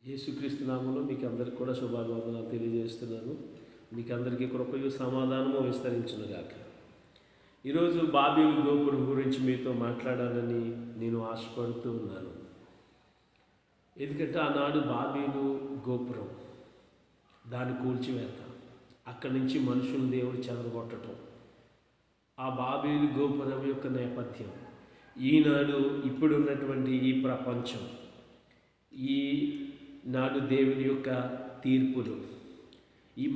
యేసుక్రీస్తు నామములో మీకు అందరికీ కూడా శుభాభివందనాలు తెలియజేస్తున్నాను. మీకు అందరికీ కృపయు సమాధానము విస్తరించునుగాక. ఈరోజు బాబేలు గోపురం గురించి మీతో మాట్లాడాలని నేను ఆశపడుతూ ఉన్నాను. ఎందుకంటే ఆనాడు బాబేలు గోపురం, దాని కూల్చివేత, అక్కడి నుంచి మనుషులు దేవుడు చెదరగొట్టడం, ఆ బాబేలు గోపురం యొక్క నేపథ్యం, ఈనాడు ఇప్పుడున్నటువంటి ఈ ప్రపంచం, ఈనాడు దేవుని యొక్క తీర్పులు,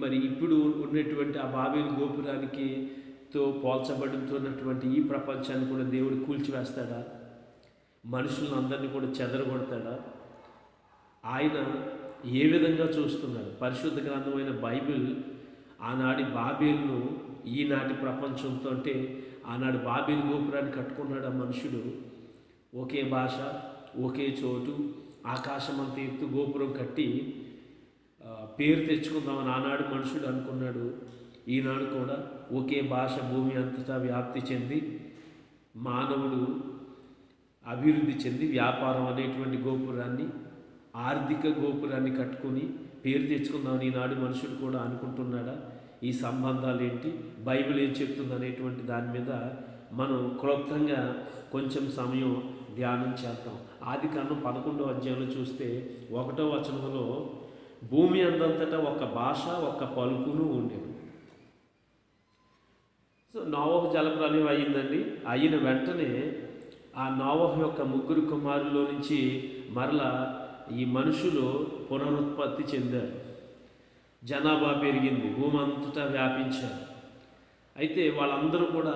మరి ఇప్పుడు ఉన్నటువంటి ఆ బాబేలు గోపురానికి పోల్చబడుతున్నటువంటి ఈ ప్రపంచాన్ని కూడా దేవుడు కూల్చివేస్తాడా? మనుషులను అందరినీ కూడా చెదరగొడతాడా? ఆయన ఏ విధంగా చూస్తున్నాడు? పరిశుద్ధ గ్రంథమైన బైబిల్ ఆనాటి బాబేలును ఈనాటి ప్రపంచంతో, అంటే ఆనాడు బాబేలు గోపురాన్ని కట్టుకున్నాడు ఆ మనుషుడు. ఒకే భాష, ఒకే చోటు, ఆకాశమంత ఎత్తు గోపురం కట్టి పేరు తెచ్చుకుందామని ఆనాడు మనుషుడు అనుకున్నాడు. ఈనాడు కూడా ఒకే భాష భూమి అంతటా వ్యాప్తి చెంది మానవుడు అభివృద్ధి చెంది వ్యాపారం అనేటువంటి గోపురాన్ని, ఆర్థిక గోపురాన్ని కట్టుకొని పేరు తెచ్చుకుందామని ఈనాడు మనుషుడు కూడా అనుకుంటున్నాడా? ఈ సంబంధాలు ఏంటి, బైబిల్ ఏం చెప్తుంది అనేటువంటి దాని మీద మనం క్లుప్తంగా కొంచెం సమయం ధ్యానం చేద్దాం. ఆదికాండం 11వ అధ్యాయంలో చూస్తే 1వ వచనంలో భూమి అందంతటా ఒక భాష, ఒక పలుకును ఉండేది. సో నోవహు జలప్రలయం అయ్యిందండి. అయిన వెంటనే ఆ నోవహు యొక్క ముగ్గురు కుమారుల్లో నుంచి మరలా ఈ మనుషులు పునరుత్పత్తి చెందారు. జనాభా పెరిగింది, భూమి అంతటా వ్యాపించారు. అయితే వాళ్ళందరూ కూడా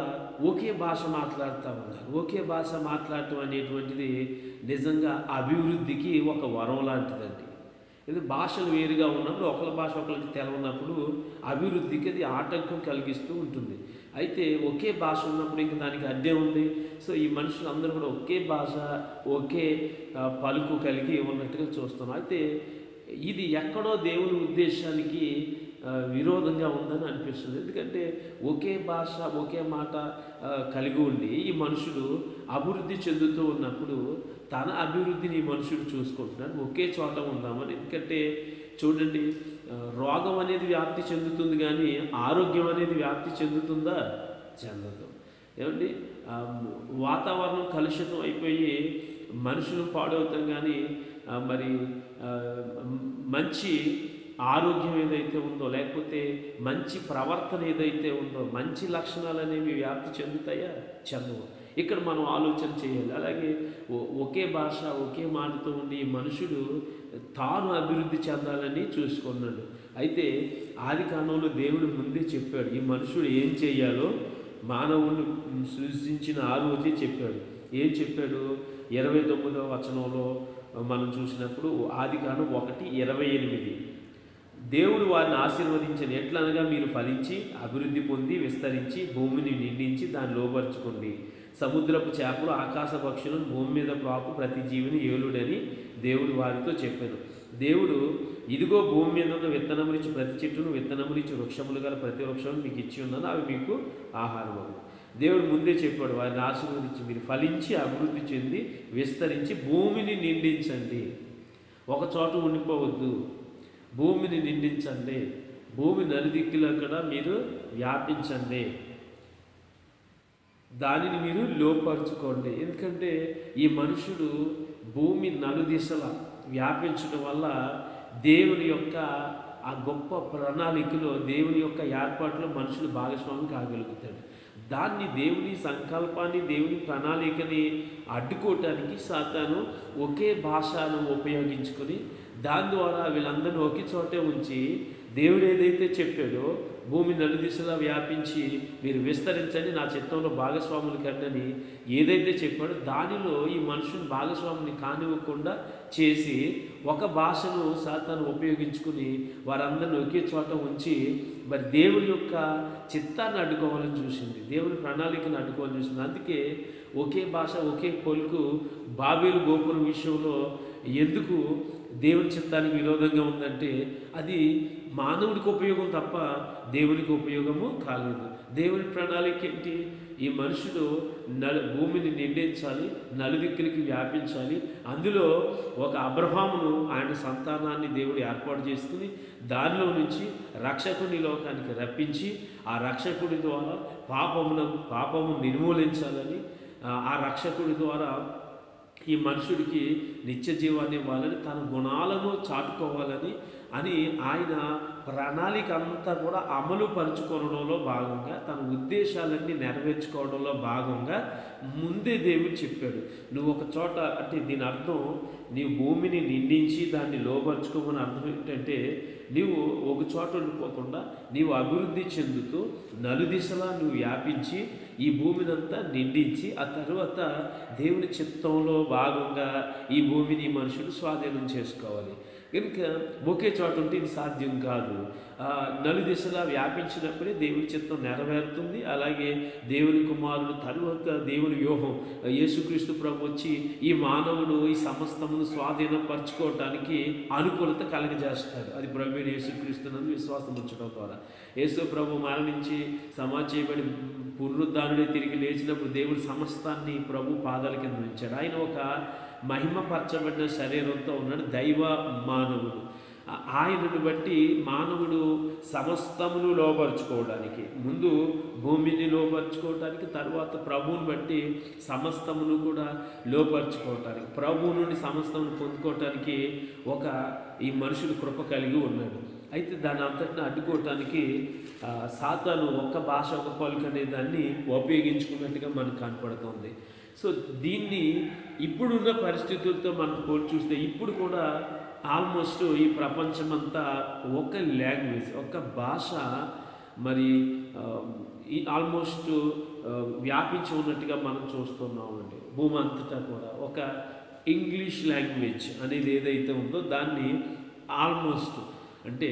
ఒకే భాష మాట్లాడుతూ ఉన్నారు. ఒకే భాష మాట్లాడటం అనేటువంటిది నిజంగా అభివృద్ధికి ఒక వరం లాంటిదండి. ఇది భాషలు వేరుగా ఉన్నప్పుడు, ఒకరి భాష ఒకరికి తెలవనప్పుడు అభివృద్ధికి అది ఆటంకం కలిగిస్తూ ఉంటుంది. అయితే ఒకే భాష ఉన్నప్పుడు ఇంక దానికి అడ్డే ఉంది. సో ఈ మనుషులందరూ కూడా ఒకే భాష, ఒకే పలుకు కలిగి ఉన్నట్టుగా చూస్తున్నాం. అయితే ఇది ఎక్కడో దేవుని ఉద్దేశానికి విరోధంగా ఉందని అనిపిస్తుంది. ఎందుకంటే ఒకే భాష, ఒకే మాట కలిగి ఉండి ఈ మనుషుడు అభివృద్ధి చెందుతూ ఉన్నప్పుడు తన అభివృద్ధిని ఈ మనుషుడు చూసుకుంటున్నాడు. ఒకే చోట ఉందామని. ఎందుకంటే చూడండి, రోగం అనేది వ్యాప్తి చెందుతుంది కానీ ఆరోగ్యం అనేది వ్యాప్తి చెందుతుందా? చెందదు. ఏమండి, వాతావరణం కలుషితం అయిపోయి మనుషులు పాడవుతాం కానీ మరి మంచి ఆరోగ్యం ఏదైతే ఉందో, లేకపోతే మంచి ప్రవర్తన ఏదైతే ఉందో, మంచి లక్షణాలు అనేవి వ్యాప్తి చెందుతాయా? చెందవు. ఇక్కడ మనం ఆలోచన చేయాలి. అలాగే ఒకే భాష, ఒకే మాటతో ఉండి మనుషుడు తాను అభివృద్ధి చెందాలని చూసుకున్నాడు. అయితే ఆదికాండంలో దేవుడు ముందే చెప్పాడు ఈ మనుషుడు ఏం చేయాలో. మానవుని సృష్టించిన ఆ రోజే చెప్పాడు. ఏం చెప్పాడు? 29వ వచనంలో మనం చూసినప్పుడు ఆదికాండం 1:28 దేవుడు వారిని ఆశీర్వదించిన ఎట్లనగా మీరు ఫలించి అభివృద్ధి పొంది విస్తరించి భూమిని నిండించి దాన్ని లోపరుచుకోండి. సముద్రపు చేపలు, ఆకాశ పక్షులను, భూమి మీద ప్రాకు ప్రతి జీవిని ఏలుడని దేవుడు వారితో చెప్పాను. దేవుడు ఇదిగో భూమి మీద ఉన్న విత్తనములిచ్చి ప్రతి చెట్టును, విత్తనములిచ్చి వృక్షములు గల ప్రతి వృక్షము మీకు ఇచ్చి ఉన్నాను, అవి మీకు ఆహారం. దేవుడు ముందే చెప్పాడు వారిని ఆశీర్వదించి మీరు ఫలించి అభివృద్ధి చెంది విస్తరించి భూమిని నిండించండి. ఒక చోట ఉండిపోవద్దు, భూమిని నిండించండి. భూమి నలుదిక్కులో కూడా మీరు వ్యాపించండి, దానిని మీరు లోపరుచుకోండి. ఎందుకంటే ఈ మనుషుడు భూమి నలుదిశల వ్యాపించడం వల్ల దేవుని యొక్క ఆ గొప్ప ప్రణాళికలో, దేవుని యొక్క ఏర్పాటులో మనుషులు భాగస్వామి కాగలుగుతాడు. దాన్ని, దేవుని సంకల్పాన్ని, దేవుని ప్రణాళికని అడ్డుకోవటానికి సాతాను ఒకే భాషను ఉపయోగించుకొని దాని ద్వారా వీళ్ళందరినీ ఒకే చోటే ఉంచి దేవుడు ఏదైతే చెప్పాడో భూమి నలుదిశలా వ్యాపించి మీరు విస్తరించండి, నా చిత్తంలో భాగస్వాములు కండని ఏదైతే చెప్పాడో దానిలో ఈ మనుషుని భాగస్వాముని కానివ్వకుండా చేసి ఒక భాషను సాతాను ఉపయోగించుకుని వారందరిని ఒకే చోట ఉంచి మరి దేవుని యొక్క చిత్తాన్ని అడ్డుకోవాలని చూసింది, దేవుని ప్రణాళికను అడ్డుకోవాలని చూసింది. అందుకే ఒకే భాష, ఒకే పలుకు బాబేలు గోపురం విషయంలో ఎందుకు దేవుని చిత్తానికి విరోధంగా ఉందంటే అది మానవుడికి ఉపయోగం తప్ప దేవునికి ఉపయోగము కాలేదు. దేవుని ప్రణాళిక ఏంటి? ఈ మనుషుడు భూమిని నిండించాలి, నలుదిక్కులకి వ్యాపించాలి. అందులో ఒక అబ్రహామును ఆయన సంతానాన్ని దేవుడు ఏర్పాటు చేసుకుని దానిలో నుంచి రక్షకుని లోకానికి రప్పించి ఆ రక్షకుడి ద్వారా పాపము నిర్మూలించాలని, ఆ రక్షకుడి ద్వారా ఈ మనుషుడికి నిత్య జీవాన్ని ఇవ్వాలని, తన గుణాలను చాటుకోవాలని అని ఆయన ప్రణాళిక అంతా కూడా అమలు పరుచుకోవడంలో భాగంగా, తన ఉద్దేశాలన్నీ నెరవేర్చుకోవడంలో భాగంగా ముందే దేవుడు చెప్పాడు. నువ్వు ఒక చోట, అంటే దీని అర్థం నీ భూమిని నిండించి దాన్ని లోపరుచుకోమని అర్థం ఏంటంటే, నీవు ఒక చోట ఉండిపోకుండా నీవు అభివృద్ధి చెందుతూ నలుదిశలా నువ్వు వ్యాపించి ఈ భూమినంతా నిండించి ఆ తర్వాత దేవుని చిత్తంలో భాగంగా ఈ భూమిని మనుషులు స్వాధీనం చేసుకోవాలి. కనుక ఒకే చోట ఉంటే ఇది సాధ్యం కాదు. నలుదిశలా వ్యాపించినప్పుడే దేవుని చిత్తం నెరవేరుతుంది. అలాగే దేవుని కుమారుడు తరువాత దేవుని వ్యూహం యేసుక్రీస్తు ప్రభు వచ్చి ఈ మానవుడు ఈ సమస్తమును స్వాధీనపరచుకోవటానికి అనుకూలత కలగజేస్తాడు. అది ప్రభు యేసుక్రీస్తునందు విశ్వాసం ఉంచడం ద్వారా. యేసు ప్రభు మరణించి సమాధి చేయబడి పునరుద్ధానుడే తిరిగి లేచినప్పుడు దేవుడు సమస్తాన్ని ప్రభు పాదాల కింద ఉంచాడు. ఆయన ఒక మహిమపరచబడిన శరీరంతో ఉన్నాడు, దైవ మానవుడు. ఆయనను బట్టి మానవుడు సమస్తమును లోపరుచుకోవడానికి, ముందు భూమిని లోపరుచుకోవడానికి, తర్వాత ప్రభువుని బట్టి సమస్తమును కూడా లోపరుచుకోవటానికి, ప్రభువు నుండి సమస్తమును పొందుకోవటానికి ఈ మనుషుడు కృప కలిగి ఉన్నాడు. అయితే దాని అంతటిని అడ్డుకోవటానికి సాతాను ఒక్క భాష ఒక పలుకు అనే దాన్ని ఉపయోగించుకున్నట్టుగా మనకు కనపడుతుంది. సో దీన్ని ఇప్పుడున్న పరిస్థితులతో మనం పోల్చి చూస్తే ఇప్పుడు కూడా ఆల్మోస్ట్ ఈ ప్రపంచమంతా ఒక లాంగ్వేజ్, ఒక భాష మరి ఆల్మోస్ట్ వ్యాపించి ఉన్నట్టుగా మనం చూస్తున్నామండి. భూమి అంతటా కూడా ఒక ఇంగ్లీష్ లాంగ్వేజ్ అనేది ఏదైతే ఉందో దాన్ని ఆల్మోస్ట్, అంటే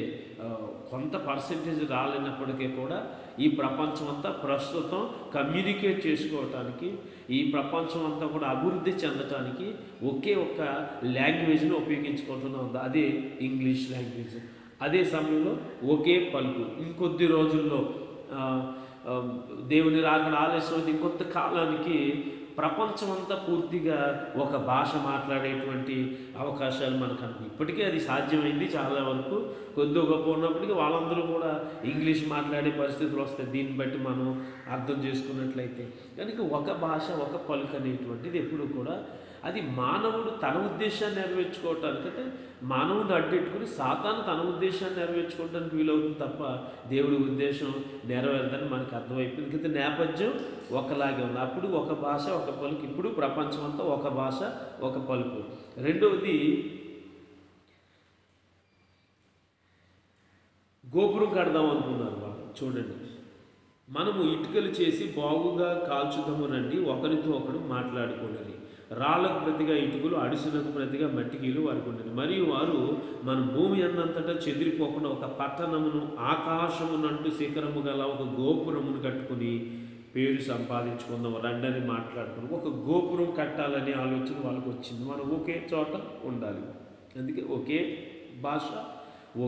కొంత పర్సెంటేజ్ రాలేనప్పటికీ కూడా ఈ ప్రపంచం అంతా ప్రస్తుతం కమ్యూనికేట్ చేసుకోవటానికి, ఈ ప్రపంచం అంతా కూడా అభివృద్ధి చెందటానికి ఒకే ఒక లాంగ్వేజ్ని ఉపయోగించుకుంటున్నాం, అదే ఇంగ్లీష్ లాంగ్వేజ్. అదే సమయంలో ఒకే పలుకు. ఇంకొద్ది రోజుల్లో దేవుని రాకడ ఆలస్యం, ఇంకొంత కాలానికి ప్రపంచమంతా పూర్తిగా ఒక భాష మాట్లాడేటువంటి అవకాశాలు మనకు ఇప్పటికే అది సాధ్యమైంది. చాలా వరకు కొద్ది గొప్ప ఉన్నప్పటికీ వాళ్ళందరూ కూడా ఇంగ్లీష్ మాట్లాడే పరిస్థితులు వస్తాయి. దీన్ని బట్టి మనం అర్థం చేసుకున్నట్లయితే కనుక ఒక భాష ఒక పలుకు అనేటువంటిది ఎప్పుడు కూడా అది మానవుడు తన ఉద్దేశాన్ని నెరవేర్చుకోవటానికి, అంటే మానవుడిని అడ్డెట్టుకుని సాతాను తన ఉద్దేశాన్ని నెరవేర్చుకోవడానికి వీలవుతుంది తప్ప దేవుడి ఉద్దేశం నెరవేరదని మనకు అర్థమైపోయింది. ఇంకా నేపథ్యం ఒకలాగే ఉంది. అప్పుడు ఒక భాష ఒక పలుకు, ఇప్పుడు ప్రపంచం అంతా ఒక భాష ఒక పలుకు. రెండవది, గోపురం కడదాం అనుకున్నారు వాళ్ళు. చూడండి, మనము ఇటుకలు చేసి బాగుగా కాల్చుదాము రండి, ఒకరితో ఒకడు మాట్లాడుకోలేరు. రాళ్లకు ప్రతిగా ఇటుకలు, అడిసులకు ప్రతిగా మట్టికీలు వారికి ఉండేది. మరియు వారు మన భూమి అన్నంతటా చెదిరిపోకుండా ఒక పట్టణమును ఆకాశమునంటూ శిఖరము గల ఒక గోపురమును కట్టుకుని పేరు సంపాదించుకుందాం రండని మాట్లాడుకుని ఒక గోపురం కట్టాలనే ఆలోచన వాళ్ళకు వచ్చింది. మనం ఒకే చోట ఉండాలి, అందుకే ఒకే భాష,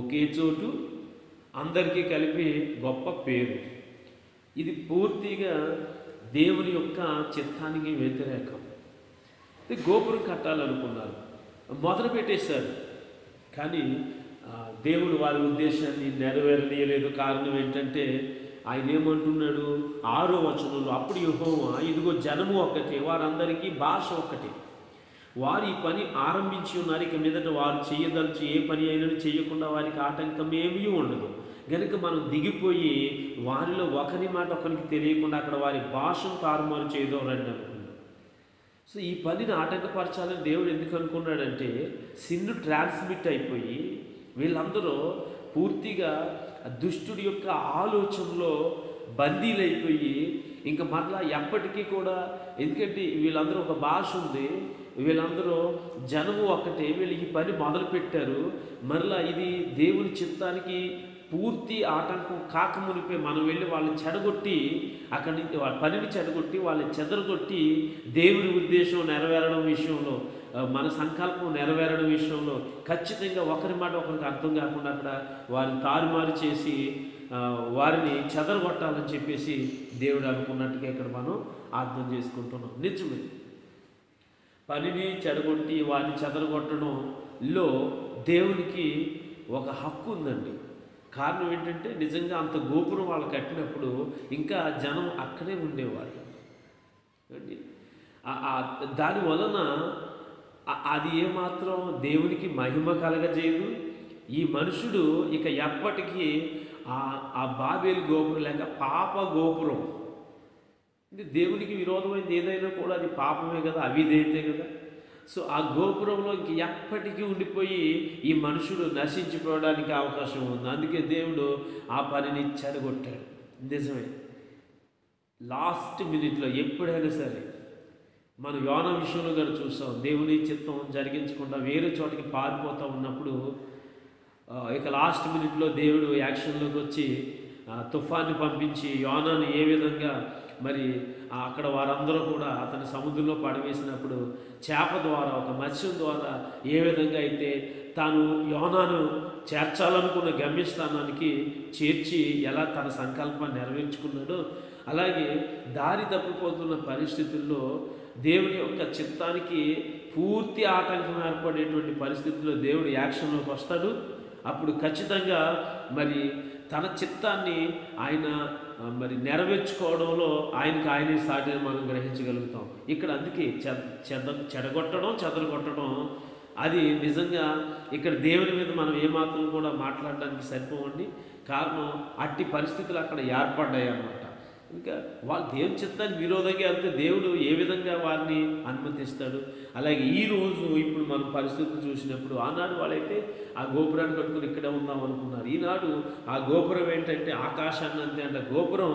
ఒకే చోటు, అందరికీ కలిపి గొప్ప పేరు. ఇది పూర్తిగా దేవుని యొక్క చిత్తానికి వ్యతిరేకం. గోపురం కట్టాలనుకున్నారు, మొదలు పెట్టేశారు. కానీ దేవుడు వారి ఉద్దేశాన్ని నెరవేరనీయలేదు. కారణం ఏంటంటే ఆయన ఏమంటున్నాడు 6వ వచనంలో, అప్పుడు యెహోవా ఇదిగో జనము ఒక్కటే, వారందరికీ భాష ఒక్కటే, వారు ఈ పని ఆరంభించి ఉన్నారు, ఇక మీదట వారు చేయదలిచి ఏ పని అయినా చేయకుండా వారికి ఆటంకం ఏమీ ఉండదు. కనుక మనం దిగిపోయి వారిలో ఒకరి మాట ఒకరికి తెలియకుండా అక్కడ వారి భాషను తారుమారు చేయడం రండి అనుకున్నాం. సో ఈ పనిని ఆటంకపరచాలని దేవుడు ఎందుకు అనుకున్నాడంటే, సిన్ను ట్రాన్స్మిట్ అయిపోయి వీళ్ళందరూ పూర్తిగా దుష్టుడి యొక్క ఆలోచనలో బందీలైపోయి ఇంకా మరలా ఎప్పటికీ కూడా, ఎందుకంటే వీళ్ళందరూ ఒక భాష ఉంది, వీళ్ళందరూ జనము ఒకటే, వీళ్ళు ఈ పని మొదలుపెట్టారు, మరలా ఇది దేవుని చిత్తానికి పూర్తి ఆటంకం కాకమునిపై మనం వెళ్ళి వాళ్ళని చెడగొట్టి అక్కడి నుంచి వాళ్ళ పనిని చెడగొట్టి వాళ్ళని చెదరగొట్టి దేవుని ఉద్దేశం నెరవేరడం విషయంలో, మన సంకల్పం నెరవేరడం విషయంలో ఖచ్చితంగా ఒకరి మాట ఒకరికి అర్థం కాకుండా అక్కడ వారిని తారుమారు చేసి వారిని చెదరగొట్టాలని చెప్పేసి దేవుడు అనుకున్నట్టుగా ఇక్కడ మనం అర్థం చేసుకుంటున్నాం. నిజమే, పనిని చెడగొట్టి వారిని చెదరగొట్టడంలో దేవునికి ఒక హక్కు ఉందండి. కారణం ఏంటంటే నిజంగా అంత గోపురం వాళ్ళు కట్టినప్పుడు ఇంకా జనం అక్కడే ఉండేవాళ్ళు అండి. దాని వలన అది ఏమాత్రం దేవునికి మహిమ కలగజేయదు. ఈ మనుషుడు ఇక ఎప్పటికీ ఆ బాబేలు గోపురం లేక పాప గోపురం, ఇది దేవునికి విరోధమైంది ఏదైనా కూడా అది పాపమే కదా, అవిధేయతే కదా. సో ఆ గోపురంలో ఇంక ఎప్పటికీ ఉండిపోయి ఈ మనుషుడు నశించిపోవడానికి అవకాశం ఉంది. అందుకే దేవుడు ఆ పనిని చెడగొట్టాడు. నిజమే, లాస్ట్ మినిట్లో ఎప్పుడైనా సరే మనం యోనా విషయంలో కానీ చూస్తాం, దేవుని చిత్తం జరిగించకుండా వేరే చోటకి పారిపోతూ ఉన్నప్పుడు ఇక లాస్ట్ మినిట్లో దేవుడు యాక్షన్లోకి వచ్చి తుఫాన్ని పంపించి యోనాను ఏ విధంగా మరి అక్కడ వారందరూ కూడా అతని సముద్రంలో పడవేసినప్పుడు చేప ద్వారా ఒక మత్స్యం ద్వారా ఏ విధంగా అయితే తాను యోనాను చేర్చాలనుకున్న గమ్యస్థానానికి చేర్చి ఎలా తన సంకల్పాన్ని నెరవేర్చుకున్నాడో, అలాగే దారి తప్పిపోతున్న పరిస్థితుల్లో దేవుని యొక్క చిత్తానికి పూర్తి ఆటంకం ఏర్పడేటువంటి పరిస్థితుల్లో దేవుడు యాక్షన్లోకి వస్తాడు. అప్పుడు ఖచ్చితంగా మరి తన చిత్తాన్ని ఆయన మరి నెరవేర్చుకోవడంలో ఆయనే సాటిని మనం గ్రహించగలుగుతాం. ఇక్కడ అందుకే చెదరగొట్టడం అది నిజంగా ఇక్కడ దేవుని మీద మనం ఏమాత్రం కూడా మాట్లాడడానికి సరిపోవండి. కారణం అట్టి పరిస్థితులు అక్కడ ఏర్పడ్డాయి అన్నమాట. ఇంకా వాళ్ళు దేవుని చిత్తానికి విరోధంగా వెళ్తే దేవుడు ఏ విధంగా వారిని అనుమతిస్తాడు. అలాగే ఈరోజు ఇప్పుడు మనం పరిస్థితులు చూసినప్పుడు ఆనాడు వాళ్ళైతే ఆ గోపురాన్ని కట్టుకుని ఇక్కడే ఉందాం అనుకున్నారు. ఈనాడు ఆ గోపురం ఏంటంటే ఆకాశాన్ని అంతే అంటే గోపురం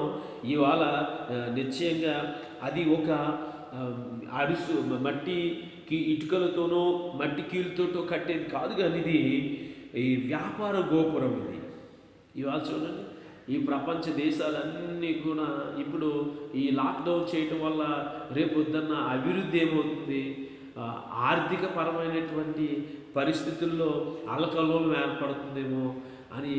ఇవాళ నిశ్చయంగా అది ఒక అడుసు మట్టి ఇటుకలతోనో మట్టి కీలుతోటో కట్టేది కాదు, కానీ ఇది ఈ వ్యాపార గోపురం. ఇది ఇవాళ చూడండి, ఈ ప్రపంచ దేశాలన్నీ కూడా ఇప్పుడు ఈ లాక్డౌన్ చేయటం వల్ల రేపొద్దున్న అభివృద్ధి ఏమవుతుంది, ఆర్థిక పరమైనటువంటి పరిస్థితుల్లో అల్లకల్లోలం ఏర్పడుతుందేమో అని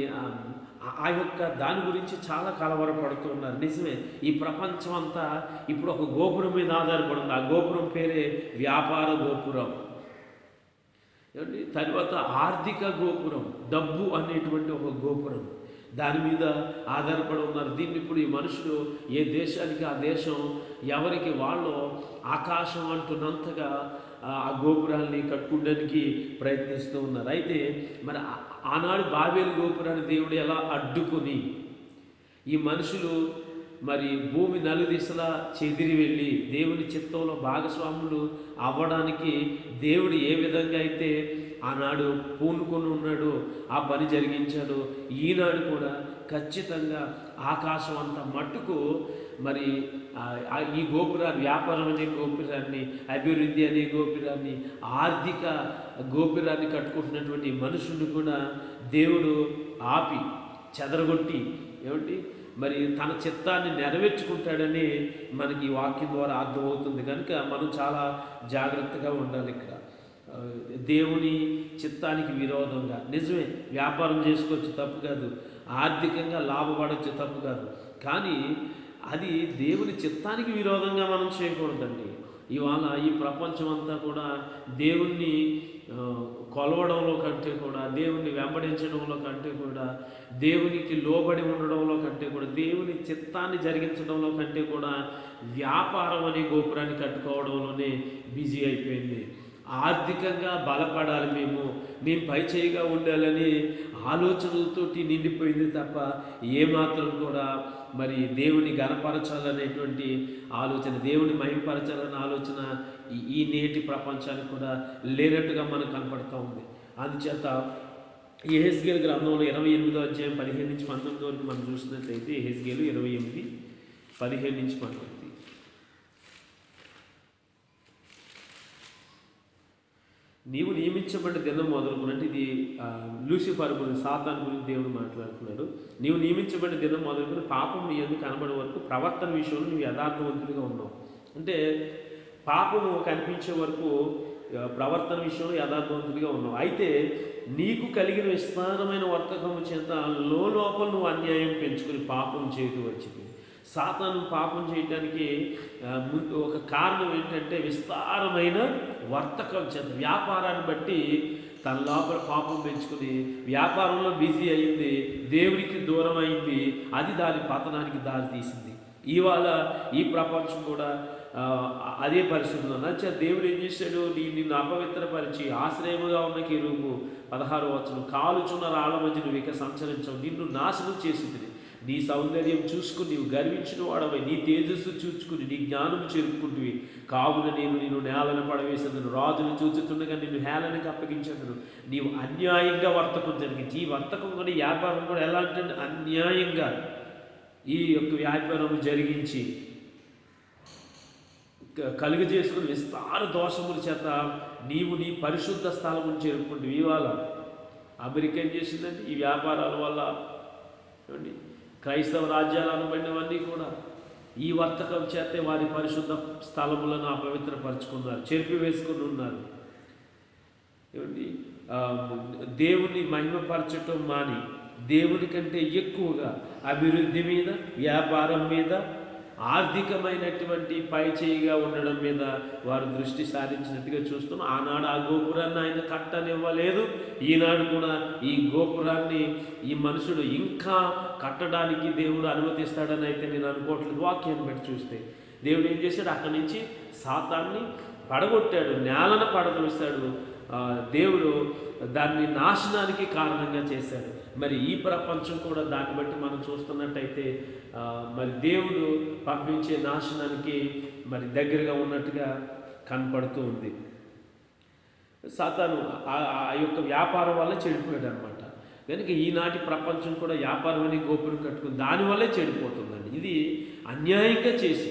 ఆ యొక్క దాని గురించి చాలా కలవరపడుతూ ఉన్నారు. నిజమే, ఈ ప్రపంచం అంతా ఇప్పుడు ఒక గోపురం మీద ఆధారపడింది. ఆ గోపురం పేరే వ్యాపార గోపురం. తర్వాత ఆర్థిక గోపురం, డబ్బు అనేటువంటి ఒక గోపురం, దాని మీద ఆధారపడి ఉన్నారు. దీన్ని ఇప్పుడు ఈ మనుషులు ఏ దేశానికి ఆ దేశం ఎవరికి వాళ్ళు ఆకాశం అంటున్నంతగా ఆ గోపురాన్ని కట్టుకోవడానికి ప్రయత్నిస్తూ ఉన్నారు. అయితే మరి ఆనాడు బాబేలు గోపురాన్ని దేవుడు ఎలా అడ్డుకొని ఈ మనుషులు మరి భూమి నలుదిశలా చెదిరి వెళ్ళి దేవుని చిత్తంలో భాగస్వాములు అవ్వడానికి దేవుడు ఏ విధంగా అయితే ఆనాడు పూనుకొని ఉన్నాడు, ఆ పని జరిగించాడు. ఈనాడు కూడా ఖచ్చితంగా ఆకాశం అంత మట్టుకు మరి ఈ గోపురాన్ని, వ్యాపారం అనే గోపురాన్ని, అభివృద్ధి అనే గోపురాన్ని, ఆర్థిక గోపురాన్ని కట్టుకుంటున్నటువంటి మనుషుల్ని కూడా దేవుడు ఆపి చెదరగొట్టి మరి తన చిత్తాన్ని నెరవేర్చుకుంటాడని మనకి ఈ వాక్యం ద్వారా అర్థమవుతుంది. కనుక మనం చాలా జాగ్రత్తగా ఉండాలి. ఇక్కడ దేవుని చిత్తానికి విరోధంగా నిజమే వ్యాపారం చేసుకోవచ్చు, తప్పు కాదు. ఆర్థికంగా లాభపడవచ్చు, తప్పు కాదు. కానీ అది దేవుని చిత్తానికి విరోధంగా మనం చేయకూడదండి. ఇవాళ ఈ ప్రపంచం అంతా కూడా దేవుణ్ణి కొలవడంలో కంటే కూడా, దేవుణ్ణి వెంబడించడంలో కంటే కూడా, దేవునికి లోబడి ఉండడంలో కంటే కూడా, దేవుని చిత్తాన్ని జరిగించడంలో కంటే కూడా వ్యాపారం అనే గోపురాన్ని కట్టుకోవడంలోనే బిజీ అయిపోయింది. ఆర్థికంగా బలపడాలి, మేము పై చేయిగా ఉండాలని ఆలోచనలతోటి నిండిపోయింది తప్ప ఏమాత్రం కూడా మరి దేవుని ఘనపరచాలనేటువంటి ఆలోచన, దేవుని మహిమపరచాలనే ఆలోచన ఈ నేటి ప్రపంచానికి కూడా లేనట్టుగా మనకు కనపడుతూ ఉంది. అందుచేత యెహెజ్కేలు గ్రంథంలో 28వ అధ్యాయం 15 నుంచి 19 వరకు మనం చూసినట్లయితే యెహెజ్కేలు 28, 15 నుంచి 19. నీవు నియమించబడిన దినం మొదలుకుని, అంటే ఇది లూసిఫర్ గురించి, సాతాను గురించి దేవుడు మాట్లాడుతున్నాడు. నీవు నియమించబడిన దినం మొదలుకుని పాపం నీ ఎందుకు కనబడే వరకు ప్రవర్తన విషయంలో నువ్వు యథార్థవంతుడిగా ఉన్నావు. అంటే పాపము కనిపించే వరకు ప్రవర్తన విషయంలో యథార్థవంతుడిగా ఉన్నావు. అయితే నీకు కలిగిన విస్తారమైన వర్తకము చేత లోపల నువ్వు అన్యాయం పెంచుకుని పాపం చేతూ వచ్చింది. సాతాను పాపం చేయడానికి ముందు ఒక కారణం ఏంటంటే విస్తారమైన వర్తకం చేత, వ్యాపారాన్ని బట్టి తన లోపల పాపం పెంచుకుని వ్యాపారంలో బిజీ అయింది, దేవుడికి దూరం అయింది. అది దాని పతనానికి దారి తీసింది. ఇవాళ ఈ ప్రపంచం కూడా అదే పరిస్థితుల్లో నచ్చ దేవుడు ఏం చేశాడు, నిన్ను అపవిత్రపరిచి ఆశ్రయముగా ఉన్న కెరూబు 16వ వచనం, కాలుచున్న రాళ్ల మధ్య నువ్వు ఇక సంచరించవు, నిన్ను నాశనం చేసింది. నీ సౌందర్యం చూసుకుని నీవు గర్వించిన వాడవై, నీ తేజస్సు చూసుకుని నీ జ్ఞానం చేరుకుంటువి. కావున నేను నిన్ను నేలను పడవేసేదను, రాజును చూచుతుండగా నిన్ను హేళనకి అప్పగించేదను. నీవు అన్యాయంగా వర్తకం జరిగించి, ఈ వర్తకం కూడా వ్యాపారం కూడా ఎలా అంటే అన్యాయంగా ఈ యొక్క వ్యాపారం జరిగించి కలుగజేసుకుని విస్తార దోషముల చేత నీవు నీ పరిశుద్ధ స్థలమును చేరుకుంటూ. ఇవాళ అమెరికా ఏం చేసిందంటే ఈ వ్యాపారాల వల్ల ఏమండి క్రైస్తవ రాజ్యాలు అనబడినవన్నీ కూడా ఈ వర్తకం చేతే వారి పరిశుద్ధ స్థలములను అపవిత్రపరుచుకున్నారు, చెరిపివేసుకుని ఉన్నారు. ఏమండి దేవుని మహిమపరచటం మాని దేవుని కంటే ఎక్కువగా అభివృద్ధి మీద, వ్యాపారం మీద, ఆర్థికమైనటువంటి పైచేయిగా ఉండడం మీద వారు దృష్టి సారించినట్టుగా చూస్తున్నాం. ఆనాడు ఆ గోపురాన్ని ఆయన కట్టనివ్వలేదు. ఈనాడు కూడా ఈ గోపురాన్ని ఈ మనుషుడు ఇంకా కట్టడానికి దేవుడు అనుమతిస్తాడని అయితే నేను అనుకోవట్లేదు. వాక్యాన్ని బట్టి చూస్తే దేవుడు ఏం చేశాడు, అక్కడి నుంచి సాతాన్ని పడగొట్టాడు, నేలను పడదోస్తాడు. దేవుడు దాన్ని నాశనానికి కారణంగా చేశాడు. మరి ఈ ప్రపంచం కూడా దాన్ని బట్టి మనం చూస్తున్నట్టయితే మరి దేవుడు పంపించే నాశనానికి మరి దగ్గరగా ఉన్నట్టుగా కనపడుతూ ఉంది. సాతాను ఆ యొక్క వ్యాపారం వల్ల చెడిపోయాడు అనమాట. కనుక ఈనాటి ప్రపంచం కూడా వ్యాపారం అని గోపురం కట్టుకుని దానివల్లే చెడిపోతుందండి. ఇది అన్యాయంగా చేసి,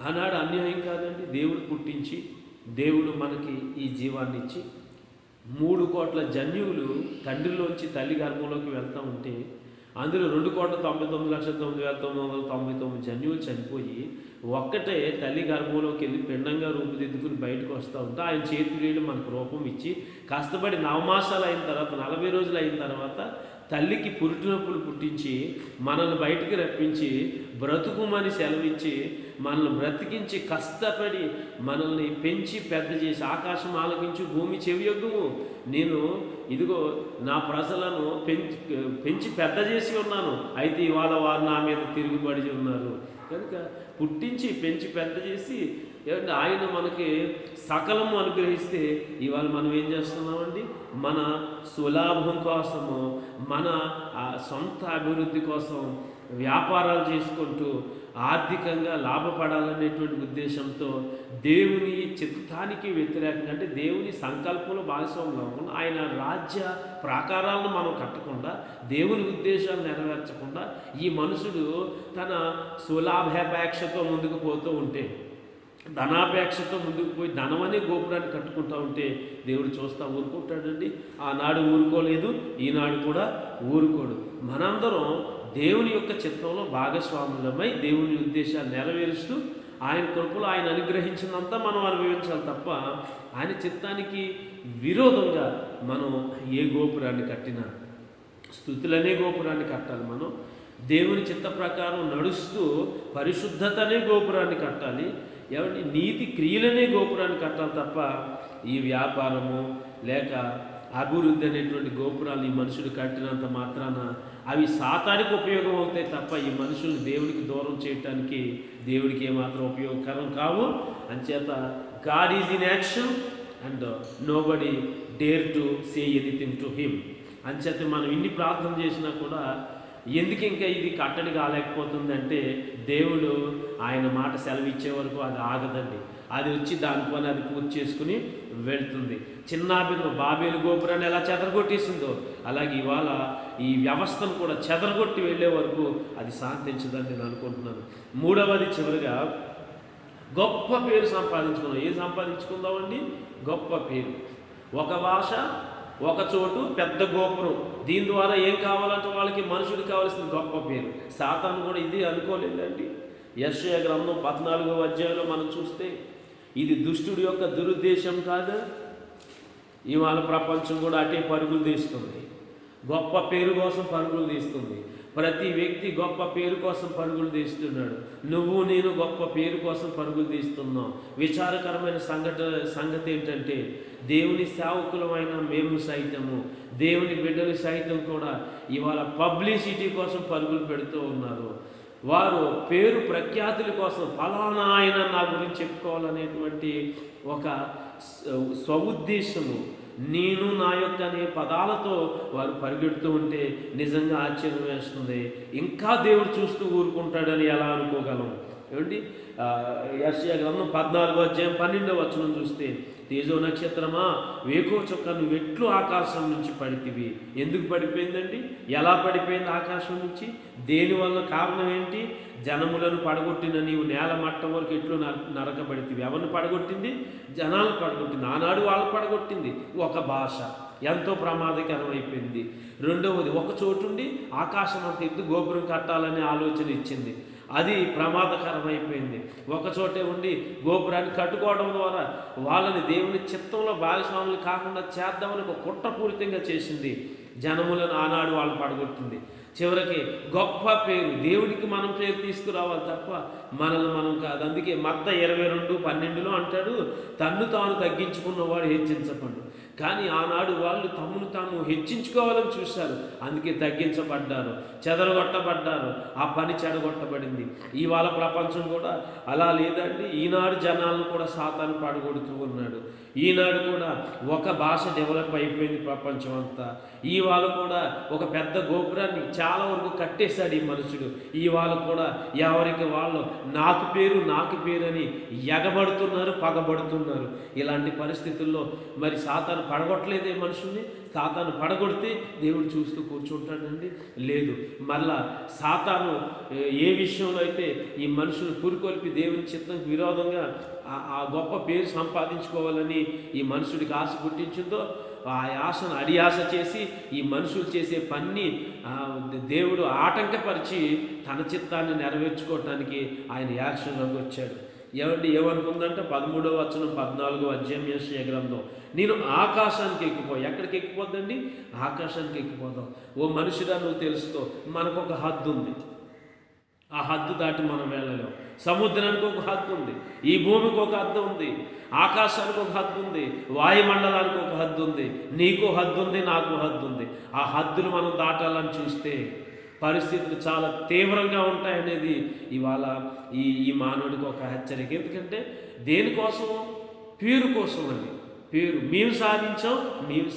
ఆనాడు అన్యాయం కాదండి, దేవుడు పుట్టించి దేవుడు మనకి ఈ జీవాన్ని ఇచ్చి 3 కోట్ల జన్యువులు తండ్రిలోంచి తల్లి గర్భంలోకి వెళ్తూ ఉంటే అందులో 2,99,9,999 జన్యువులు చనిపోయి ఒక్కటే తల్లి గర్భంలోకి వెళ్ళి పిండంగా రూపుదిద్దుకుని బయటకు వస్తూ ఉంటే ఆయన చేతులు మనకు రూపం ఇచ్చి కష్టపడి 9 మాసాలు అయిన తర్వాత 40 రోజులు అయిన తర్వాత తల్లికి పురిటినొప్పులు పుట్టించి మనల్ని బయటికి రప్పించి బ్రతుకుమని సెలవిచ్చి మనల్ని బ్రతికించి కష్టపడి మనల్ని పెంచి పెద్ద చేసి ఆకాశం ఆలకించి భూమి చెవియొగ్గుము, నేను ఇదిగో నా ప్రజలను పెంచి పెద్ద చేసి ఉన్నాను, అయితే ఇవాళ వారు నా మీద తిరుగుబడి ఉన్నారు. కనుక పుట్టించి పెంచి పెద్ద చేసి ఏమంటే ఆయన మనకి సకలము అనుగ్రహిస్తే ఇవాళ మనం ఏం చేస్తున్నామండి, మన సులాభం కోసము, మన సొంత అభివృద్ధి కోసం వ్యాపారాలు చేసుకుంటూ ఆర్థికంగా లాభపడాలనేటువంటి ఉద్దేశంతో దేవుని చిత్తానికి వ్యతిరేకంగా, అంటే దేవుని సంకల్పంలో భాగస్వాములు అవ్వకుండా, ఆయన రాజ్య ప్రాకారాలను మనం కట్టకుండా, దేవుని ఉద్దేశాలు నెరవేర్చకుండా ఈ మనుషుడు తన సులాభాపేక్షతో ముందుకు పోతూ ఉంటే, ధనాపేక్షతో ముందుకు పోయి ధనమనే గోపురాన్ని కట్టుకుంటూ ఉంటే దేవుడు చూస్తూ ఊరుకుంటాడండి. ఆనాడు ఊరుకోలేదు, ఈనాడు కూడా ఊరుకోడు. మనందరం దేవుని యొక్క చిత్తంలో భాగస్వాములమై దేవుని ఉద్దేశాలు నెరవేరుస్తూ ఆయన కృపలో ఆయన అనుగ్రహించినంత మనం అనుభవించాలి తప్ప ఆయన చిత్తానికి విరోధంగా మనం ఏ గోపురాన్ని కట్టినా, స్తుతులనే గోపురాన్ని కట్టాలి. మనం దేవుని చిత్త ప్రకారం నడుస్తూ పరిశుద్ధతనే గోపురాన్ని కట్టాలి. ఏమంటే నీతి క్రియలనే గోపురాన్ని కట్టాలి తప్ప ఈ వ్యాపారము లేక అభివృద్ధి అనేటువంటి గోపురాలు ఈ మనుషులు కట్టినంత మాత్రాన అవి సాతానికి ఉపయోగం అవుతాయి తప్ప ఈ మనుషుల్ని దేవునికి దూరం చేయటానికి దేవుడికి ఏమాత్రం ఉపయోగకరం కావు. అంచేత God is in action and nobody dare to say anything to him. అంచేత మనం ఇన్ని ప్రార్థన చేసినా కూడా ఎందుకు ఇంకా ఇది కట్టడి కాలేకపోతుందంటే దేవుడు ఆయన మాట సెలవిచ్చే వరకు అది ఆగదండి. అది వచ్చి దాని పని అది పూర్తి చేసుకుని వెళ్తుంది. చిన్నాభిను బాబేలు గోపురాన్ని ఎలా చెదరగొట్టేసిందో అలాగే ఇవాళ ఈ వ్యవస్థను కూడా చెదరగొట్టి వెళ్ళే వరకు అది శాంతించదని నేను అనుకుంటున్నాను. మూడవది చివరిగా గొప్ప పేరు సంపాదించుకుందాం. ఏం సంపాదించుకుందామండి? గొప్ప పేరు. ఒక భాష, ఒక చోటు, పెద్ద గోపురం. దీని ద్వారా ఏం కావాలంటే వాళ్ళకి మనుషుడికి కావాల్సిన గొప్ప పేరు. సాతాను కూడా ఇది అనుకోలేదండి. యెషయా గ్రంథం 14వ అధ్యాయంలో మనం చూస్తే ఇది దుష్టుడి యొక్క దురుద్దేశం కాదు. ఇవాళ ప్రపంచం కూడా అటే పరుగులు తీస్తుంది, గొప్ప పేరు కోసం పరుగులు తీస్తుంది. ప్రతి వ్యక్తి గొప్ప పేరు కోసం పరుగులు తీస్తున్నాడు. నువ్వు నేను గొప్ప పేరు కోసం పరుగులు తీస్తున్నాం. విచారకరమైన సంగతి ఏంటంటే దేవుని సేవకులమైన మేము సైతము, దేవుని బిడ్డలు సైతం కూడా ఇవాళ పబ్లిసిటీ కోసం పరుగులు పెడుతూ ఉన్నారు. వారు పేరు ప్రఖ్యాతుల కోసం ఫలానా ఆయన నా గురించి చెప్పుకోవాలనేటువంటి ఒక స్వఉద్దేశము, నేను నా యొక్క అనే పదాలతో వారు పరిగెడుతూ ఉంటే నిజంగా ఆశ్చర్యం వేస్తుంది. ఇంకా దేవుడు చూస్తూ ఊరుకుంటాడని ఎలా అనుకోగలం? ఏమండి, యెషయా గ్రంథం 14:12 చూస్తే, తేజో నక్షత్రమా వేకో చుక్క నువ్వు ఎట్లు ఆకాశం నుంచి పడితివి. ఎందుకు పడిపోయిందండి? ఎలా పడిపోయింది ఆకాశం నుంచి? దేనివల్ల? కారణం ఏంటి? జనములను పడగొట్టిన నీవు నేల మట్టం వరకు ఎట్లు నరకబడితివి. ఎవరిని పడగొట్టింది? జనాలను పడగొట్టింది. ఆనాడు వాళ్ళు పడగొట్టింది ఒక భాష ఎంతో ప్రమాదకరం అయిపోయింది. రెండవది, ఒక చోటుండి ఆకాశం అంత ఎత్తు గోపురం కట్టాలనే ఆలోచన ఇచ్చింది, అది ప్రమాదకరమైపోయింది. ఒక చోటే ఉండి గోపురాన్ని కట్టుకోవడం ద్వారా వాళ్ళని దేవుని చిత్తంలో భాగస్వాములు కాకుండా చేద్దామని ఒక కుట్రపూరితంగా చేసింది. జనములను ఆనాడు వాళ్ళు పడగొట్టింది. చివరికి గొప్ప పేరు, దేవుడికి మనం పేరు తీసుకురావాలి తప్ప మనల్ని మనం కాదు. అందుకే మత్తయి 22:12 అంటాడు, తన్ను తాను తగ్గించుకున్నవాడు హెచ్చించబడు. కానీ ఆనాడు వాళ్ళు తమను తాము హెచ్చించుకోవాలని చూశారు, అందుకే తగ్గించబడ్డారు, చెదరగొట్టబడ్డారు, ఆ పని చెడగొట్టబడింది. ఇవాళ ప్రపంచం కూడా అలా లేదండి. ఈనాడు జనాలను కూడా సాతాను పడగొడుతూ ఉన్నాడు. ఈనాడు కూడా ఒక భాష డెవలప్ అయిపోయింది ప్రపంచం అంతా. ఇవాళ కూడా ఒక పెద్ద గోపురాన్ని చాలా వరకు కట్టేశాడు ఈ మనుషుడు. ఇవాళ కూడా ఎవరికి వాళ్ళు నాకు పేరు అని ఎగబడుతున్నారు, పగబడుతున్నారు. ఇలాంటి పరిస్థితుల్లో మరి సాతాను పడగొట్టలేదే మనుషుల్ని? సాతాను పడగొడితే దేవుడు చూస్తూ కూర్చుంటాడండి? లేదు. మళ్ళా సాతాను ఏ విషయంలో అయితే ఈ మనుషులు పురికొల్పి దేవుని చిత్తానికి విరోధంగా ఆ గొప్ప పేరు సంపాదించుకోవాలని ఈ మనుషుడికి ఆశ పుట్టించిందో, ఆ ఆశను అడియాస చేసి ఈ మనుషులు చేసే పని దేవుడు ఆటంకపరిచి తన చిత్తాన్ని నెరవేర్చుకోవటానికి ఆయన యాక్షన్లోకి వచ్చాడు. ఏమనుకుందంటే 13వ 14వ యెషయా గ్రంథం, నేను ఆకాశానికి ఎక్కడికి ఎక్కిపోద్దండి? ఆకాశానికి ఎక్కిపోదాం. ఓ మనుషుడా, నువ్వు తెలుసుకో, మనకు ఒక హద్దు ఉంది. ఆ హద్దు దాటి మనం వెళ్ళలేం. సముద్రానికి ఒక హద్దు ఉంది, ఈ భూమికి ఒక హద్దు ఉంది, ఆకాశానికి ఒక హద్దు ఉంది, వాయుమండలానికి ఒక హద్దు ఉంది, నీకు హద్దు ఉంది, నాకు హద్దు ఉంది. ఆ హద్దులు మనం దాటాలని చూస్తే పరిస్థితులు చాలా తీవ్రంగా ఉంటాయనేది ఇవాళ ఈ మానవుడికి ఒక హెచ్చరిక. ఎందుకంటే దేనికోసం? పేరు కోసం అండి. పేరు మేము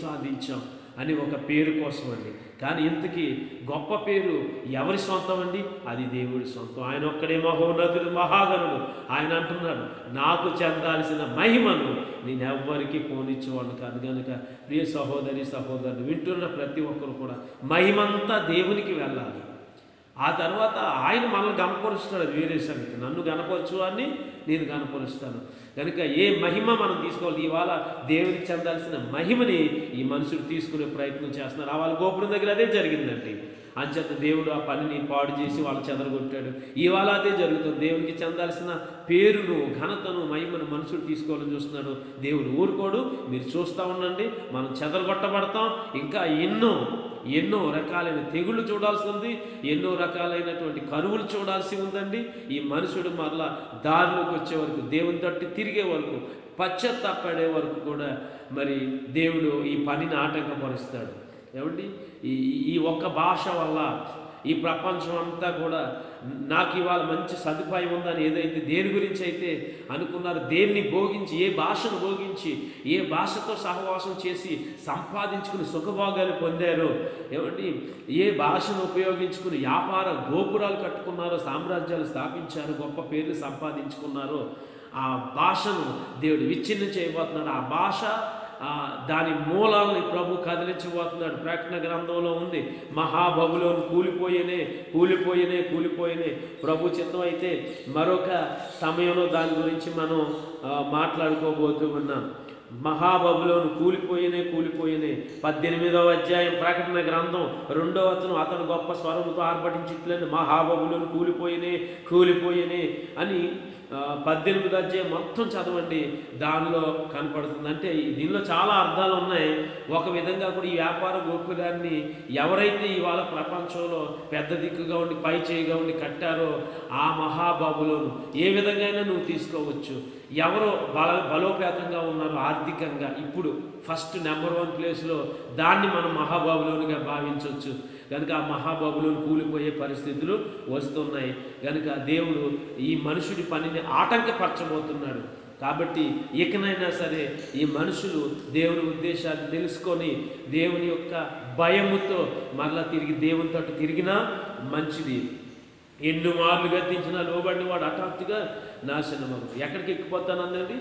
సాధించాం అని ఒక పేరు కోసం అండి. కానీ ఇంతకీ గొప్ప పేరు ఎవరి సొంతం అండి? అది దేవుడి సొంతం. ఆయన ఒక్కడే మహోన్నతుడు, మహాగణుడు. ఆయన అంటున్నాడు, నాకు చెందాల్సిన మహిమను నేనెవ్వరికి పోనిచ్చేవాడిని కాదు. కనుక ప్రియ సహోదరులు వింటున్న ప్రతి ఒక్కరు కూడా మహిమంతా దేవునికి వెళ్ళాలి. ఆ తర్వాత ఆయన మనల్ని గణపరుస్తాడు, అది వేరే సంగతి. నన్ను గణపరచు అని నేను గణపరుస్తాను. కనుక ఏ మహిమ మనం తీసుకోవాలి? ఇవాళ దేవునికి చెందాల్సిన మహిమని ఈ మనుషులు తీసుకునే ప్రయత్నం చేస్తున్నారు. వాళ్ళ గోపురం దగ్గర అదే జరిగిందండి. అంచేత దేవుడు ఆ పనిని పాడు చేసి వాళ్ళు చెదరగొట్టాడు. ఇవాళ అదే జరుగుతుంది. దేవునికి చెందాల్సిన పేరును, ఘనతను, మహిమను మనుషులు తీసుకోవాలని చూస్తున్నాడు. దేవుడు ఊరుకోడు. మీరు చూస్తూ ఉండండి, మనం చెదరగొట్టబడతాం. ఇంకా ఎన్నో రకాలైన తెగుళ్ళు చూడాల్సి ఉంది, ఎన్నో రకాలైనటువంటి కరువులు చూడాల్సి ఉందండి. ఈ మనుషుడు మరలా దారిలోకి వచ్చే వరకు, దేవుని తట్టి తిరిగే వరకు, పశ్చాత్తాపడే వరకు కూడా మరి దేవుడు ఈ పనిని ఆటంకపరుస్తాడు. ఏమండి, ఈ ఒక్క భాష వల్ల ఈ ప్రపంచం అంతా కూడా నాకు ఇవాళ మంచి సదుపాయం ఉందని ఏదైతే దేని గురించి అయితే అనుకున్నారు, దేన్ని భోగించి, ఏ భాషను భోగించి, ఏ భాషతో సహవాసం చేసి సంపాదించుకుని సుఖభోగాలు పొందారో, ఏమండి, ఏ భాషను ఉపయోగించుకుని వ్యాపార గోపురాలు కట్టుకున్నారో, సామ్రాజ్యాలు స్థాపించారు, గొప్ప పేర్లు సంపాదించుకున్నారో, ఆ భాషను దేవుడు విచ్ఛిన్నం చేయబోతున్నాడు. ఆ భాష దాని మూలాలని ప్రభు కదిలించబోతున్నాడు. ప్రకటన గ్రంథంలో ఉంది, మహాబబులోను కూలిపోయినే. ప్రభు చిత్తం అయితే మరొక సమయంలో దాని గురించి మనం మాట్లాడుకోబోతూ ఉన్నాం. మహాబబులోను కూలిపోయినే 18వ అధ్యాయం ప్రకటన గ్రంథం 2వ వచనం, అతను గొప్ప స్వరముతో ఆర్భటించిట్లని మహాబబులోను కూలిపోయినే అని 18 అధ్యాయం మొత్తం చదవండి, దానిలో కనపడుతుంది. అంటే దీనిలో చాలా అర్థాలు ఉన్నాయి. ఒక విధంగా కూడా ఈ వ్యాపార గోపురాన్ని ఎవరైతే ఇవాళ ప్రపంచంలో పెద్ద దిక్కుగా ఉండి పై చేయిగా ఉండి కట్టారో ఆ మహాబాబులోను ఏ విధంగా నువ్వు తీసుకోవచ్చు. ఎవరో బలోపేతంగా ఉన్నారు ఆర్థికంగా, ఇప్పుడు ఫస్ట్ నెంబర్ 1 ప్లేస్లో దాన్ని మనం మహాబాబులోనిగా భావించవచ్చు. కనుక ఆ మహాబాబులోని కూలిపోయే పరిస్థితులు వస్తున్నాయి. కనుక దేవుడు ఈ మనుషుడి పనిని ఆటంకపరచబోతున్నాడు. కాబట్టి ఇకనైనా సరే ఈ మనుషులు దేవుని ఉద్దేశాన్ని తెలుసుకొని దేవుని యొక్క భయముతో మరలా తిరిగి దేవుని తట్టు తిరిగినా మంచిది. ఎన్ని మార్లు గద్దించినా లోబడిన వాడు హఠాత్తుగా నాశనమగు. ఎక్కడికి ఎక్కిపోతానందండి?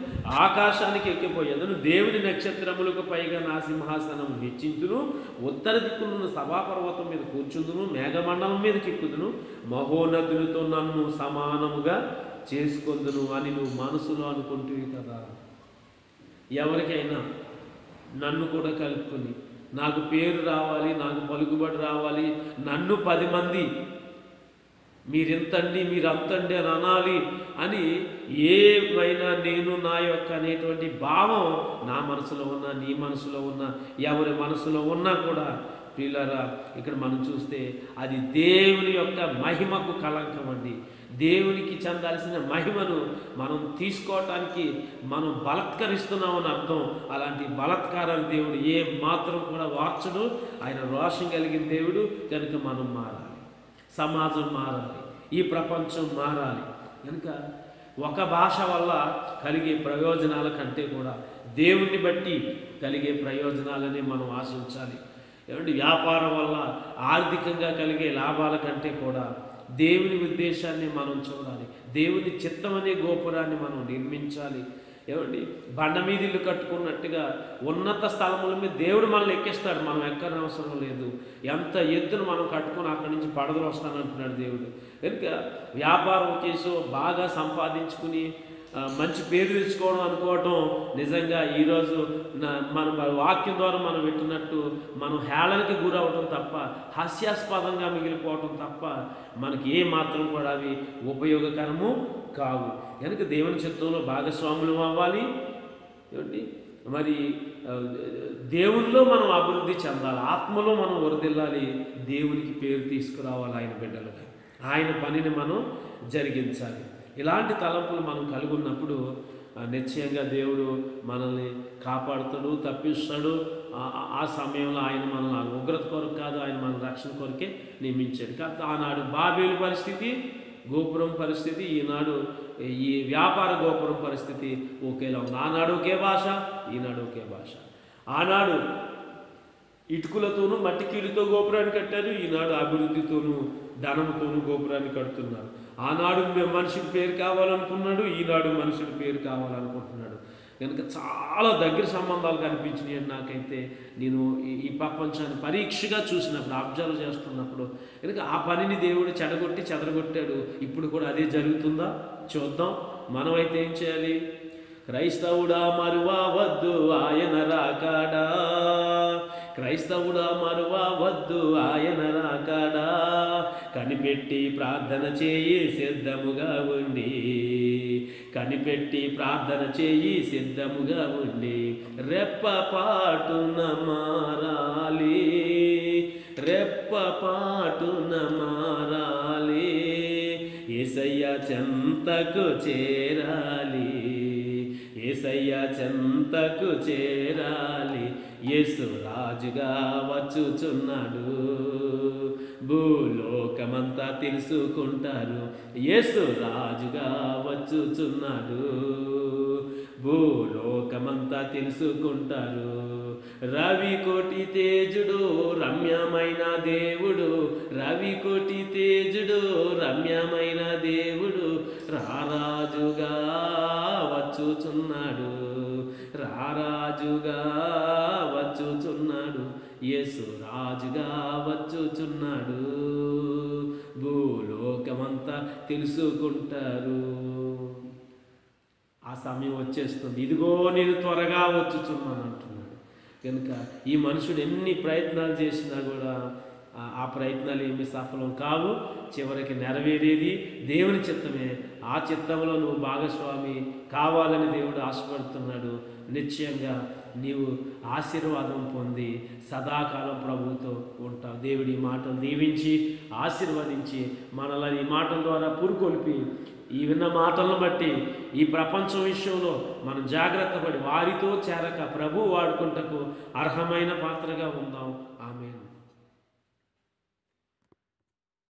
ఆకాశానికి ఎక్కిపోయేదను. దేవుని నక్షత్రములకు పైగా నా సింహాసనం హెచ్చించును. ఉత్తర దిక్కునున్న సభాపర్వతం మీద కూర్చుందును. మేఘమండలం మీదకి ఎక్కుదును. మహోన్నతులతో నన్ను సమానముగా చేసుకొందును అని నువ్వు మనసులో అనుకుంటువి కదా. ఎవరికైనా నన్ను కూడా కలుపుకొని నాకు పేరు రావాలి, నాకు పలుకుబడి రావాలి, నన్ను 10 మంది మీరింతండి మీరంతండి అని అనాలి అని ఏమైనా నేను నా యొక్క అనేటువంటి భావం నా మనసులో ఉన్నా, నీ మనసులో ఉన్నా, ఎవరి మనసులో ఉన్నా కూడా ప్రియులారా, ఇక్కడ మనం చూస్తే అది దేవుని యొక్క మహిమకు కళంకం అండి. దేవునికి చెందాల్సిన మహిమను మనం తీసుకోవటానికి మనం బలత్కరిస్తున్నామని అర్థం. అలాంటి బలత్కారాన్ని దేవుడు ఏ మాత్రం కూడా వార్చడు. ఆయన రోషం కలిగిన దేవుడు. కనుక మనం మారాలి, సమాజం మారాలి, ఈ ప్రపంచం మారాలి. కనుక ఒక భాష వల్ల కలిగే ప్రయోజనాల కంటే కూడా దేవుణ్ణి బట్టి కలిగే ప్రయోజనాలని మనం ఆశించాలి. ఏమంటే వ్యాపారం వల్ల ఆర్థికంగా కలిగే లాభాల కంటే కూడా దేవుని ఉద్దేశాన్ని మనం చూడాలి. దేవుని చిత్తం అనే గోపురాన్ని మనం నిర్మించాలి. ఏమండి బండ మీద ఇల్లు కట్టుకున్నట్టుగా ఉన్నత స్థలముల మీద దేవుడు మనల్ని ఎక్కిస్తాడు. మనం ఎక్కని అవసరం లేదు. ఎంత ఎత్తును మనం కట్టుకొని అక్కడి నుంచి పడదలు వస్తానంటున్నాడు దేవుడు. కనుక వ్యాపారం చేసి బాగా సంపాదించుకుని మంచి పేరు తెచ్చుకోవడం అనుకోవటం నిజంగా ఈరోజు మన వాక్యం ద్వారా మనం వింటున్నట్టు మనం హేళనకి గురవటం తప్ప, హాస్యాస్పదంగా మిగిలిపోవటం తప్ప మనకి ఏ మాత్రం కూడా అవి ఉపయోగకరము కావు. కనుక దేవుని చిత్తంలో భాగస్వాములు అవ్వాలి. ఏమండి మరి దేవునిలో మనం అభివృద్ధి చెందాలి, ఆత్మలో మనం వరదిల్లాలి, దేవునికి పేరు తీసుకురావాలి. ఆయన బిడ్డలుగా ఆయన పనిని మనం జరిగించాలి. ఇలాంటి తలంపులు మనం కలిగి ఉన్నప్పుడు నిశ్చయంగా దేవుడు మనల్ని కాపాడుతాడు, తప్పిస్తాడు. ఆ సమయంలో ఆయన మనల్ని ఉగ్రత కొరకు కాదు, ఆయన మన రక్షణ కొరకే నియమించాడు. కాబట్టి ఆనాడు బాబేలు పరిస్థితి, గోపురం పరిస్థితి, ఈనాడు ఈ వ్యాపార గోపురం పరిస్థితి ఒకేలా ఉంది. ఆనాడు ఒకే భాష, ఈనాడు ఒకే భాష. ఆనాడు ఇటుకలతోనూ మట్టి కీలుతో గోపురాన్ని కట్టారు, ఈనాడు అభివృద్ధితోనూ ధనంతోనూ గోపురాన్ని కడుతున్నారు. ఆనాడు మనిషికి పేరు కావాలనుకున్నాడు, ఈనాడు మనుషుడి పేరు కావాలనుకుంటున్నాడు. కనుక చాలా దగ్గర సంబంధాలు కనిపించినాయి నాకైతే. నేను ఈ ప్రపంచాన్ని పరీక్షగా చూసినప్పుడు, అబ్జర్వ్ చేస్తున్నప్పుడు, కనుక ఆ పనిని దేవుడు చెదరగొట్టాడు. ఇప్పుడు కూడా అదే జరుగుతుందా చూద్దాం. మనమైతే ఏం చేయాలి? క్రైస్తవుడా మరువవద్దు ఆయన రాకాడా, క్రైస్తవుడా మరువవద్దు ఆయన రాకాడా, కనిపెట్టి ప్రార్థన చేయి సిద్ధముగా ఉండి, కనిపెట్టి ప్రార్థన చేయి సిద్ధముగా ఉండి, రెప్పపాటున మారాలి, రెప్పపాటున మారాలి, యేసయ్య చెంతకు చేరాలి, యేసయ్య చెంతకు చేరాలి. యేసు రాజుగా వచ్చుచున్నాడు, భూలోకమంతా తెలుసుకుంటారు. యేసు రాజుగా వచ్చుచున్నాడు, భూలోకమంతా తెలుసుకుంటారు. రవికోటి తేజుడు రమ్యమైన దేవుడు, రవికోటి తేజుడు రమ్యమైన దేవుడు, రారాజుగా వచ్చుచున్నాడు, రారాజుగా వచ్చుచున్నాడు. యేసు రాజుగా వచ్చుచున్నాడు, భూలోకమంతా తెలుసుకుంటారు. ఆ సమయం వచ్చేస్తుంది. ఇదిగో నేను త్వరగా వచ్చుచున్నాను అంటున్నాడు. కనుక ఈ మనుషుడు ఎన్ని ప్రయత్నాలు చేసినా కూడా ఆ ప్రయత్నాలు ఏమీ సఫలం కావు. చివరికి నెరవేరేది దేవుని చిత్తమే. ఆ చిత్తంలో నువ్వు భాగస్వామి కావాలని దేవుడు ఆశపడుతున్నాడు. నిశ్చయంగా నీవు ఆశీర్వాదం పొంది సదాకాలం ప్రభువుతో ఉంటావు. దేవుడి మాటలు దీవించి ఆశీర్వదించి మనల్ని ఈ మాటల ద్వారా పురుకొల్పి ఈ విన్న మాటలను బట్టి ఈ ప్రపంచం విషయంలో మనం జాగ్రత్త పడి వారితో చేరక ప్రభు వాడుకుంటకు అర్హమైన పాత్రగా ఉందాం.